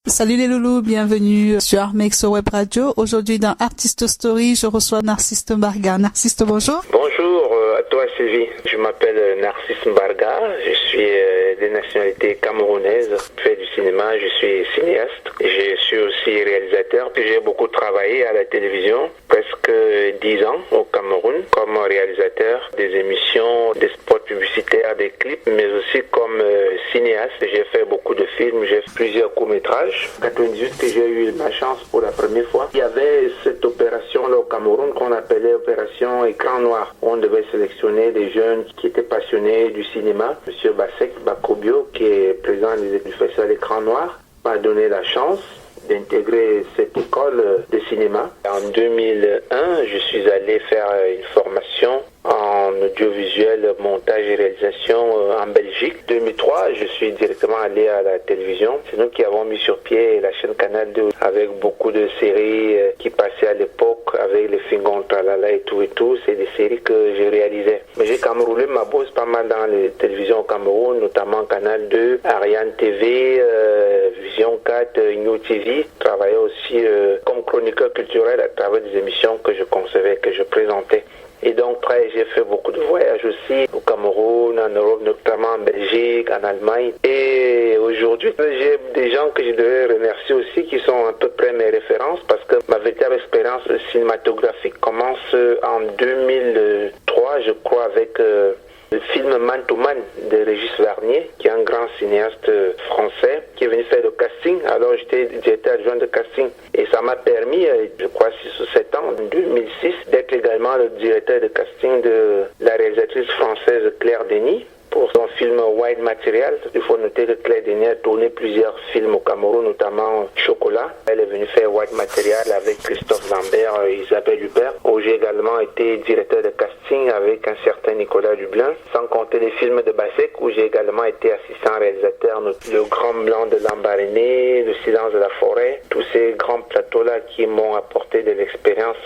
Salut les loulous, bienvenue sur Armexo Web Radio. Aujourd'hui dans Artist Story, je reçois Narcisse Mbarga. Narcisse, bonjour. Bonjour à toi Sylvie. Je m'appelle Narcisse Mbarga. Je suis de nationalité camerounaise. Je fais du cinéma, je suis cinéaste. Je suis aussi réalisateur. J'ai beaucoup travaillé à la télévision, presque 10 ans au Cameroun, comme réalisateur des émissions, des spots publicitaires, des clips, mais aussi comme cinéaste. J'ai fait beaucoup de films, j'ai fait plusieurs courts-métrages. En 98 que j'ai eu ma chance pour la première fois. Il y avait cette opération-là au Cameroun qu'on appelait opération Écran Noir. On devait sélectionner des jeunes qui étaient passionnés du cinéma. Monsieur Bassek Bakobio, qui est président du festival Écran Noir, m'a donné la chance d'intégrer cette école de cinéma. En 2001, je suis allé faire une formation en audiovisuel, montage et réalisation en Belgique. 2003, je suis directement allé à la télévision. C'est nous qui avons mis sur pied la chaîne Canal 2 avec beaucoup de séries qui passaient à l'époque avec les Fingon Tralala et tout. C'est des séries que j'ai réalisées. Mais j'ai quand même roulé ma bosse pas mal dans les télévisions au Cameroun, notamment Canal 2, Ariane TV, Vision 4, New TV. Je travaillais aussi comme chroniqueur culturel à travers des émissions que je concevais, que je présentais. Et donc, après, j'ai fait beaucoup de voyages aussi au Cameroun, en Europe, notamment en Belgique, en Allemagne. Et aujourd'hui, j'ai des gens que je devais remercier aussi qui sont à peu près mes références parce que ma véritable expérience cinématographique commence en 2003, je crois, avec le film Man to Man de Régis Varnier, qui est un grand cinéaste français, qui est venu faire le casting. Alors j'étais directeur adjoint de casting et ça m'a permis, je crois 6 ou 7 ans, en 2006, d'être également le directeur de casting de la réalisatrice française Claire Denis pour son film White Material. Il faut noter que Claire Denis a tourné plusieurs films au Cameroun, notamment Chocolat. Elle est venue faire White Material avec Christophe Lambert et Isabelle Hubert, où j'ai également été directeur de casting avec un certain Nicolas Dublin, sans compter les films de Bassek, où j'ai également été assistant réalisateur, Le Grand Blanc de Lambaréné, Le Silence de la Forêt, tous ces grands plateaux-là qui m'ont apporté de l'expérience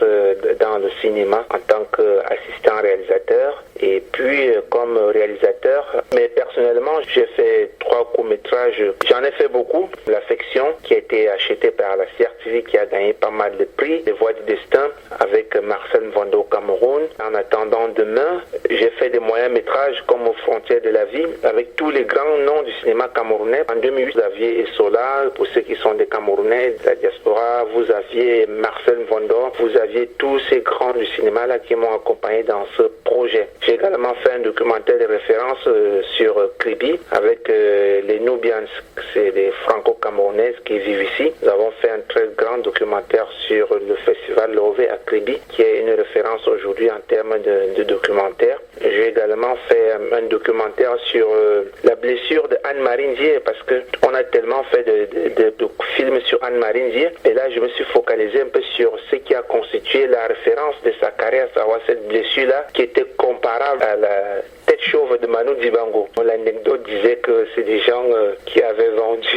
dans le cinéma en tant qu'assistant réalisateur et puis comme réalisateur. Mais personnellement, j'ai fait 3 courts-métrages. J'en ai fait beaucoup. L'Affection, qui a été acheté par la CRTV, qui a gagné pas mal de prix. Les Voix du Destin, avec Marcel Mvondo au Cameroun. En attendant demain, j'ai fait des moyens-métrages comme Aux Frontières de la Vie, avec tous les grands noms du cinéma camerounais. En 2008, vous aviez Essola, pour ceux qui sont des Camerounais, de la diaspora. Vous aviez Marcel Mvondo. Vous aviez tous ces grands du cinéma-là qui m'ont accompagné dans ce projet. J'ai également fait un documentaire de référence sur Kribi avec les Nubians, c'est des franco-camerounaises qui vivent ici. Nous avons fait un très grand documentaire sur le festival Lové à Kribi, qui est une référence aujourd'hui en termes de documentaire. J'ai également fait un documentaire sur la blessure de Anne-Marie Ndiaye, parce que on a tellement fait de films sur Anne-Marie Ndiaye, et là je me suis focalisé un peu sur ce qui a constitué la référence de sa carrière, à savoir cette blessure-là qui était comparable à la tête chauve de Manu Dibango. L'anecdote disait que c'est des gens qui avaient vendu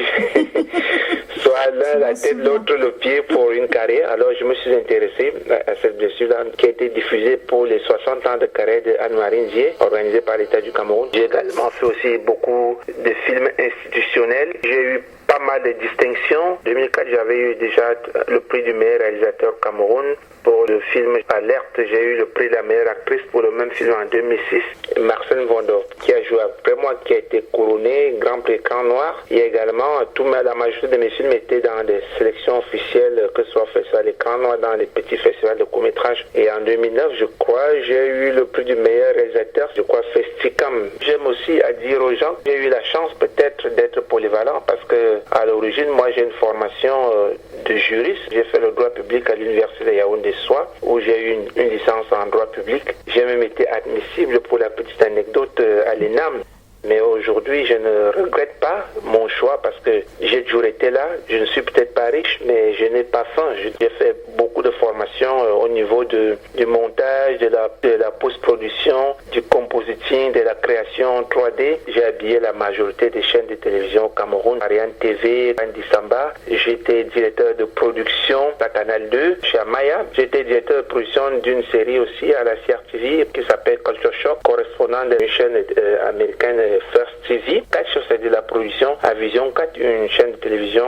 soit l'un la tête, l'autre le pied pour une carrière. Alors je me suis intéressé à cette blessure-là qui a été diffusée pour les 60 ans de carrière de Anne-Marie Ndiaye, organisée par l'État du Cameroun. J'ai également fait aussi beaucoup de films institutionnels. J'ai eu pas mal de distinctions. En 2004, j'avais eu déjà le prix du meilleur réalisateur au Cameroun. Pour le film Alerte, j'ai eu le prix de la meilleure actrice pour le même film en 2006. Marcel Mvondo, qui a joué après moi, qui a été couronné, Grand Prix Écran Noir. Il y a également, la majorité de mes films étaient dans des sélections officielles, que ce soit Festival Écran Noir, dans les petits festivals de court-métrage. Et en 2009, je crois, j'ai eu le prix du meilleur réalisateur, je crois Festicam. J'aime aussi à dire aux gens, j'ai eu la chance peut-être d'être polyvalent, parce que à l'origine, moi j'ai une formation de juriste. J'ai fait le droit public à l'université de Yaoundé Soie, où j'ai eu une licence en droit public. J'ai même été admissible, pour la petite anecdote, à l'ENAM. Mais aujourd'hui, je ne regrette pas mon choix parce que j'ai toujours été là. Je ne suis peut-être pas riche, mais je n'ai pas faim. J'ai fait beaucoup de formations au niveau du montage, de la post-production, du compositing, de la création 3D. J'ai habillé la majorité des chaînes de télévision au Cameroun, Ariane TV, Andy Samba. J'étais directeur de production à Canal 2 chez Amaya. J'étais directeur de production d'une série aussi à la CRTV qui s'appelle Culture Shock, correspondant d'une chaîne américaine First TV. Catch, c'est de la production à Vision 4, une chaîne de télévision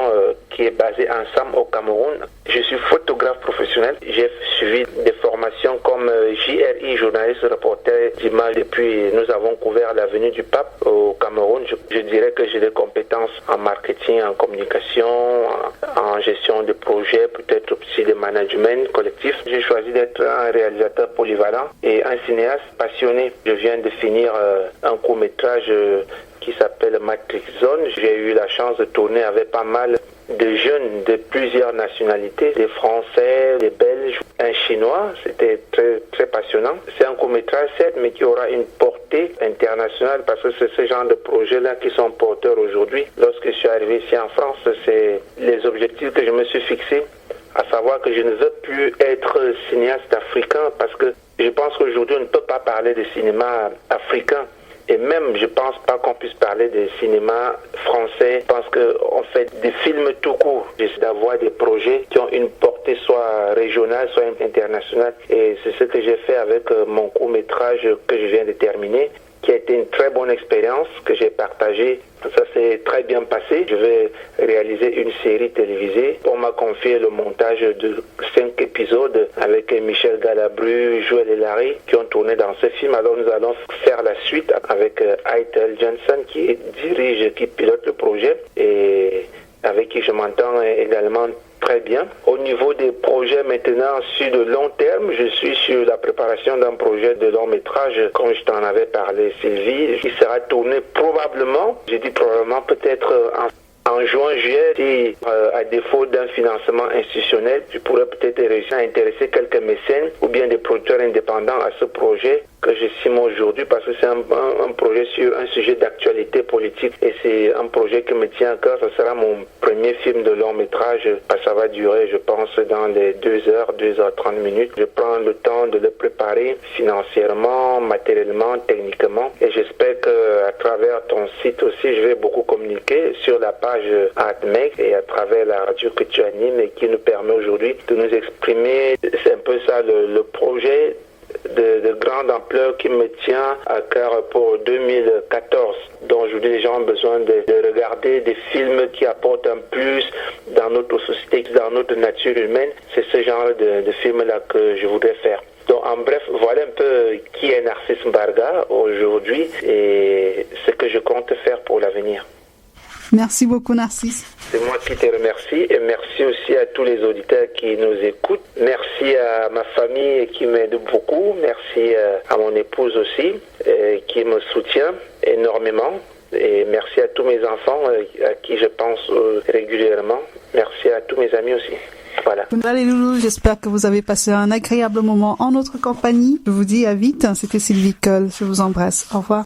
qui est basée ensemble au Cameroun. Je suis photographe professionnel. J'ai suivi des formations comme JRI, journaliste reporter d'image. Depuis, nous avons couvert la venue du pape au Cameroun. Je dirais que j'ai des compétences en marketing, en communication, en gestion de projets, peut-être aussi de management collectif. J'ai choisi d'être un réalisateur polyvalent et un cinéaste passionné. Je viens de finir un court-métrage qui s'appelle Matrix Zone. J'ai eu la chance de tourner avec pas mal de jeunes de plusieurs nationalités, des Français, des Belges, un Chinois. C'était très, très passionnant. C'est un court-métrage, certes, mais qui aura une portée internationale parce que c'est ce genre de projets-là qui sont porteurs aujourd'hui. Lorsque je suis arrivé ici en France, c'est les objectifs que je me suis fixés, à savoir que je ne veux plus être cinéaste africain parce que je pense qu'aujourd'hui on ne peut pas parler de cinéma africain. Et même, je pense pas qu'on puisse parler de cinéma français. Je pense qu'on fait des films tout court. J'essaie d'avoir des projets qui ont une portée soit régionale, soit internationale. Et c'est ce que j'ai fait avec mon court-métrage que je viens de terminer, qui a été une très bonne expérience que j'ai partagée. Ça s'est très bien passé. Je vais réaliser une série télévisée. On m'a confié le montage de 5 épisodes avec Michel Galabru, Joël et Larry qui ont tourné dans ce film. Alors nous allons faire la suite avec Eitel Jensen qui dirige, qui pilote le projet et avec qui je m'entends également très bien. Au niveau des projets maintenant sur de long terme, je suis sur la préparation d'un projet de long métrage, comme je t'en avais parlé, Sylvie, qui sera tourné probablement, j'ai dit probablement peut-être en juin-juillet, si à défaut d'un financement institutionnel, je pourrais peut-être réussir à intéresser quelques mécènes ou bien des producteurs indépendants à ce projet que j'estime aujourd'hui parce que c'est un projet sur un sujet d'actualité politique et c'est un projet qui me tient à cœur. Ce sera mon premier film de long métrage. Ça va durer, je pense, dans les 2h30 minutes. Je prends le temps de le préparer financièrement, matériellement, techniquement et j'espère qu'à travers ton site aussi, je vais beaucoup communiquer sur la page ArtMake et à travers la radio que tu animes et qui nous permet aujourd'hui de nous exprimer. C'est un peu ça le projet de grande ampleur qui me tient à cœur pour 2014. Donc aujourd'hui les gens ont besoin de regarder des films qui apportent un plus dans notre société, dans notre nature humaine. C'est ce genre de film-là que je voudrais faire. Donc en bref, voilà un peu qui est Narcisse Mbarga aujourd'hui et ce que je compte faire pour l'avenir. Merci beaucoup, Narcisse. C'est moi qui te remercie et merci aussi à tous les auditeurs qui nous écoutent. Merci à ma famille qui m'aide beaucoup. Merci à mon épouse aussi qui me soutient énormément. Et merci à tous mes enfants à qui je pense régulièrement. Merci à tous mes amis aussi. Voilà. Allez loulou, j'espère que vous avez passé un agréable moment en notre compagnie. Je vous dis à vite. C'était Sylvie Coll. Je vous embrasse. Au revoir.